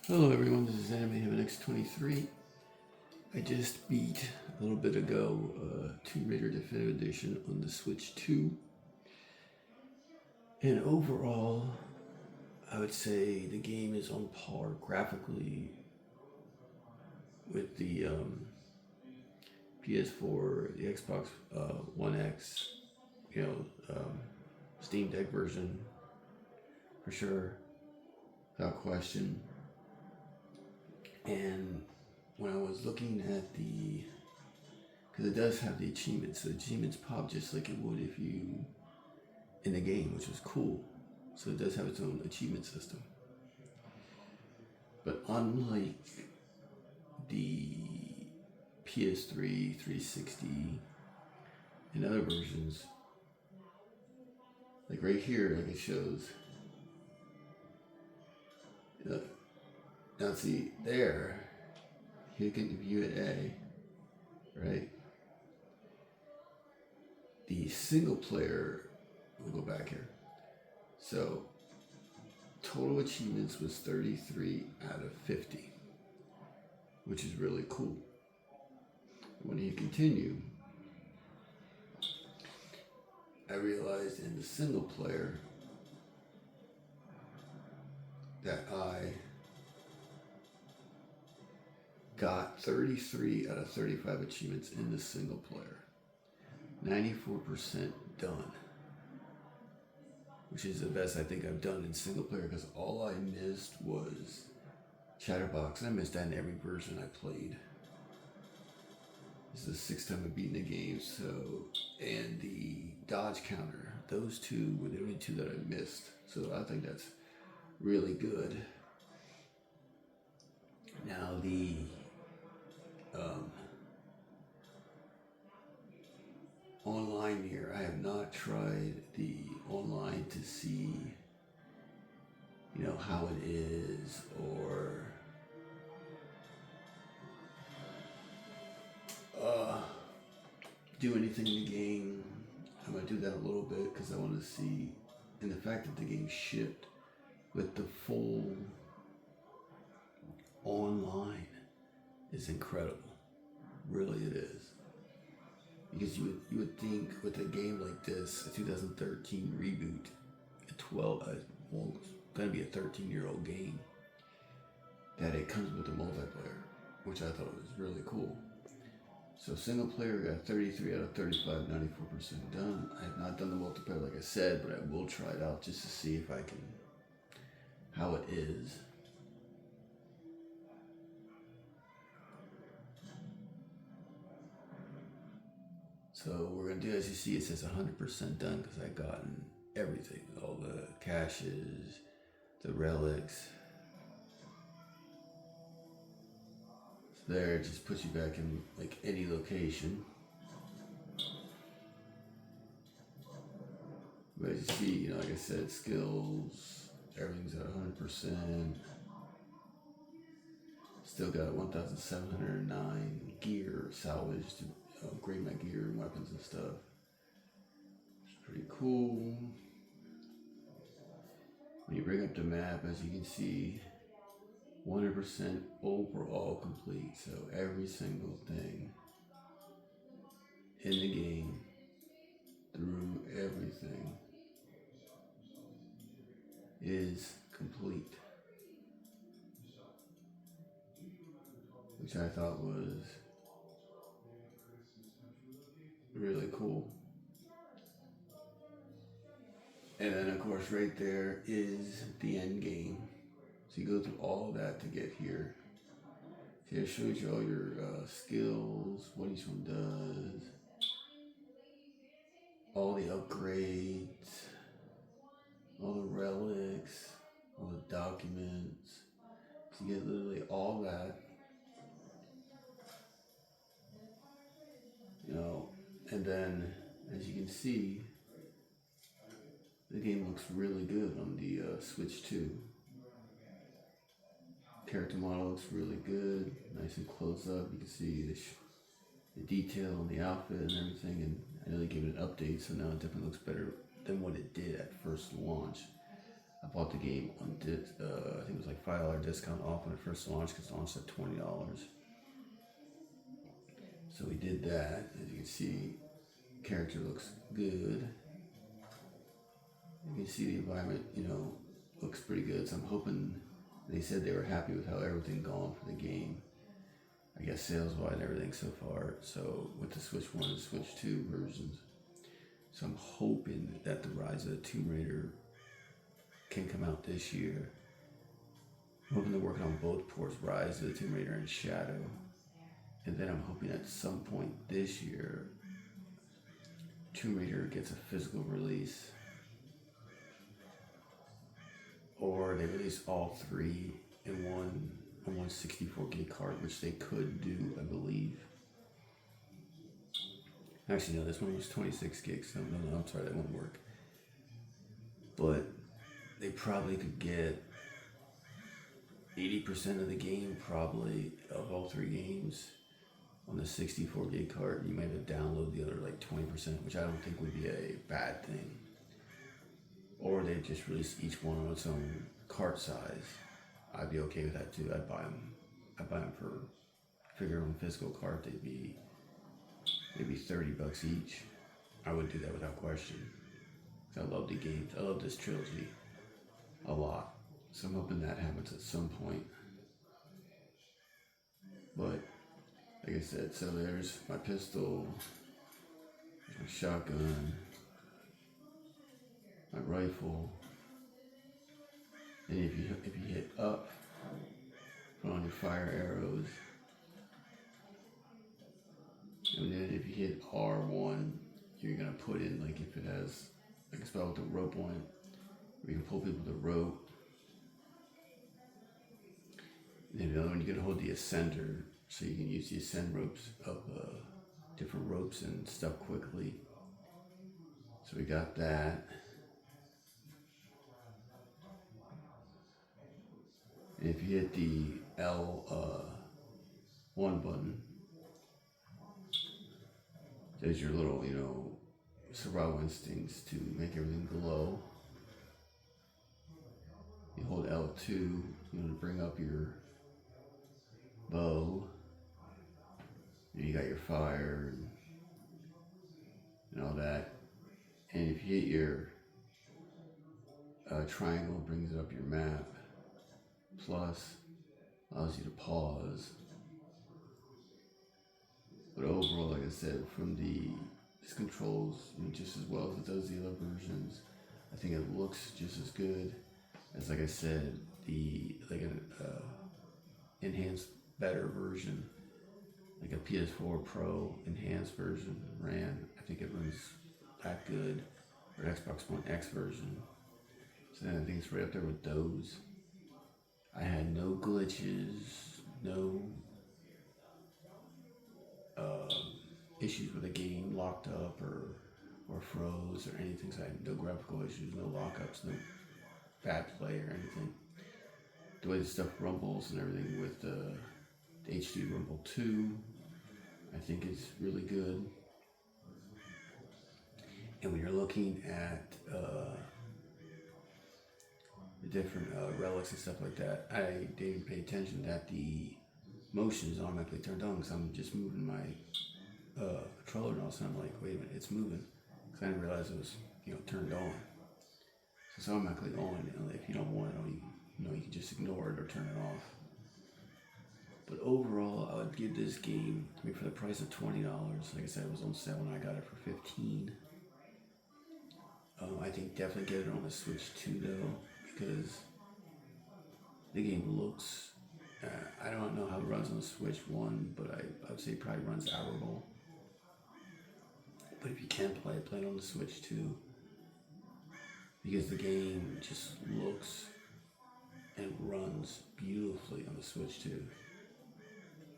Hello everyone, this is Anime Heaven X23. I just beat a little bit ago Tomb Raider Definitive Edition on the Switch 2. And overall, I would say the game is on par graphically with the PS4, the Xbox One X, Steam Deck version, for sure, without question. And when I was looking at because it does have the achievements, the achievements pop just like it would if you, in the game, which was cool. So it does have its own achievement system. But unlike the PS3, 360, and other versions, like right here, like it shows, now see, there, you can view it A, right? The single player, we'll go back here. So, total achievements was 33 out of 50, which is really cool. When you continue, I realized in the single player that I got 33 out of 35 achievements in the single player. 94% done, which is the best I think I've done in single player, because all I missed was Chatterbox, and I missed that in every version I played. This is the sixth time I've beaten the game, and the dodge counter, those two were the only two that I missed, so I think that's really good. Now the online here, I have not tried the online to see, how it is, or do anything in the game. I'm gonna do that a little bit because I want to see, and the fact that the game shipped with the full online is incredible. Really, it is. Because you would think with a game like this, a 2013 Reboot, it's gonna be a 13-year-old game, that it comes with a multiplayer, which I thought was really cool. So single player got 33 out of 35, 94% done. I have not done the multiplayer like I said, but I will try it out just to see if I can, how it is. So we're gonna do, as you see, it says 100% done because I've gotten everything, all the caches, the relics. So there, it just puts you back in like any location. But as you see, like I said, skills, everything's at 100%. Still got 1,709 gear salvaged to upgrade my gear and weapons and stuff. It's pretty cool. When you bring up the map, as you can see, 100% overall complete. So every single thing in the game, through everything, is complete, which I thought was really cool. And then of course right there is the end game. So you go through all that to get here. So it shows you all your skills, what each one does, all the upgrades, all the relics, all the documents. So you get literally all that. And then as you can see, the game looks really good on the Switch 2. Character model looks really good, nice and close up. You can see the detail on the outfit and everything, and I know they gave it an update, so now it definitely looks better than what it did at first launch. I bought the game on I think it was like $5 discount off when it first launched because it launched at $20. So we did that. As you can see, character looks good. You can see the environment, looks pretty good. So I'm hoping they said they were happy with how everything gone for the game. I guess sales wise and everything so far. So with the Switch 1 and Switch 2 versions. So I'm hoping that the Rise of the Tomb Raider can come out this year. I'm hoping they're working on both ports, Rise of the Tomb Raider and Shadow. And then I'm hoping at some point this year, Tomb Raider gets a physical release. Or they release all three in one 64 gig card, which they could do, I believe. Actually, no, this one was 26 gigs. No, I'm sorry, that won't work. But they probably could get 80% of the game, probably, of all three games on the 64 gig card. You might have to download the other like 20%, which I don't think would be a bad thing. Or they just release each one on its own cart size. I'd be okay with that too. I'd buy them for, figure on physical cart, they'd be maybe $30 each. I would do that without question. I love the games. I love this trilogy a lot. So I'm hoping that happens at some point. But like I said, so there's my pistol, my shotgun, my rifle. And if you hit up, put on your fire arrows. And then if you hit R1, you're gonna put in, like, if it has like a spell with the rope on it, where you can pull people with the rope. And then the other one, you're gonna hold the ascender, so you can use the ascend ropes up different ropes and stuff quickly. So we got that. And if you hit the L1 button, there's your little, survival instincts to make everything glow. You hold L2, to bring up your bow. And you got your fire and all that. And if you hit your triangle, it brings it up your map. Plus, allows you to pause. But overall, like I said, this controls just as well as it does the other versions. I think it looks just as good as, like I said, an enhanced, better version, like a PS4 Pro enhanced version ran. I think it runs that good, or Xbox One X version. So then I think it's right up there with those. I had no glitches, no issues with the game locked up or froze or anything. So I had no graphical issues, no lockups, no bad play or anything. The way the stuff rumbles and everything with the HD Rumble 2, I think is really good. And when you're looking at the different relics and stuff like that, I didn't pay attention that the motion is automatically turned on because I'm just moving my controller, and all of a sudden I'm like, wait a minute, it's moving, because I didn't realize it was turned on. So it's automatically on. If you don't want it, you can just ignore it or turn it off. But overall, I would give this game, for the price of $20. Like I said, it was on sale when I got it for $15. I think definitely get it on the Switch 2 though, because the game looks. I don't know how it runs on the Switch 1, but I would say it probably runs admirable. But if you can play it on the Switch 2, because the game just looks and runs beautifully on the Switch 2.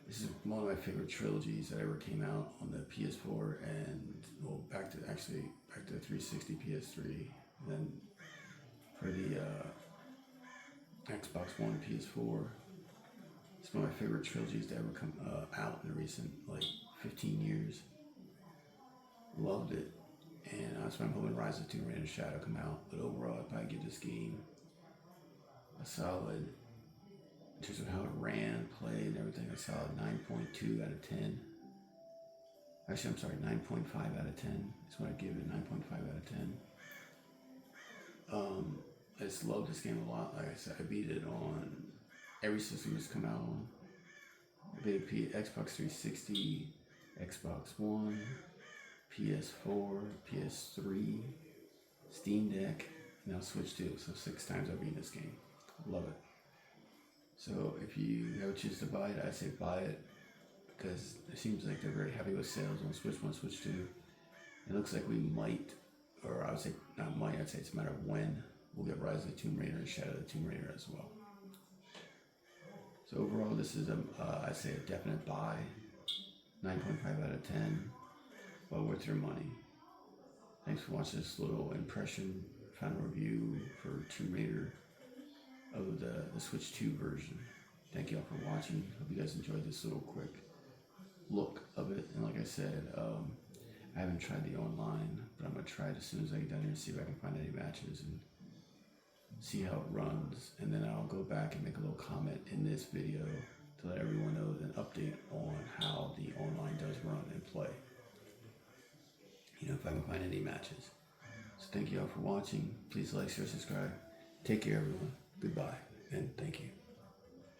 This is one of my favorite trilogies that ever came out on the PS4 and back to the 360, PS3, and then for the Xbox One, PS4. It's one of my favorite trilogies to ever come out in the recent 15 years. Loved it, and that's why I'm hoping Rise of Tomb Raider and Shadow come out. But overall, I'd probably give this game a solid, in terms of how it ran, played, and everything, a solid 9.2 out of 10. Actually, I'm sorry, 9.5 out of 10 is what I give it, 9.5 out of 10. I just love this game a lot. Like I said, I beat it on every system it's come out on. I beat it Xbox 360, Xbox One, PS4, PS3, Steam Deck, now Switch 2. So 6 times I've beaten this game. Love it. So if you ever choose to buy it, I say buy it, because it seems like they're very happy with sales on Switch 1, Switch 2. It looks like we might, or I would say not might, I'd say it's a matter of when, we'll get Rise of the Tomb Raider and Shadow of the Tomb Raider as well. So overall, this is I'd say a definite buy. 9.5 out of 10. Well worth your money. Thanks for watching this little impression, final review for Tomb Raider of the Switch 2 version. Thank you all for watching. Hope you guys enjoyed this little quick look of it. And like I said, I haven't tried the online, but I'm going to try it as soon as I get down here and see if I can find any matches and see how it runs. And then I'll go back and make a little comment in this video to let everyone know an update on how the online does run and play. You know, if I can find any matches. So thank you all for watching. Please like, share, subscribe. Take care, everyone. Goodbye, and thank you.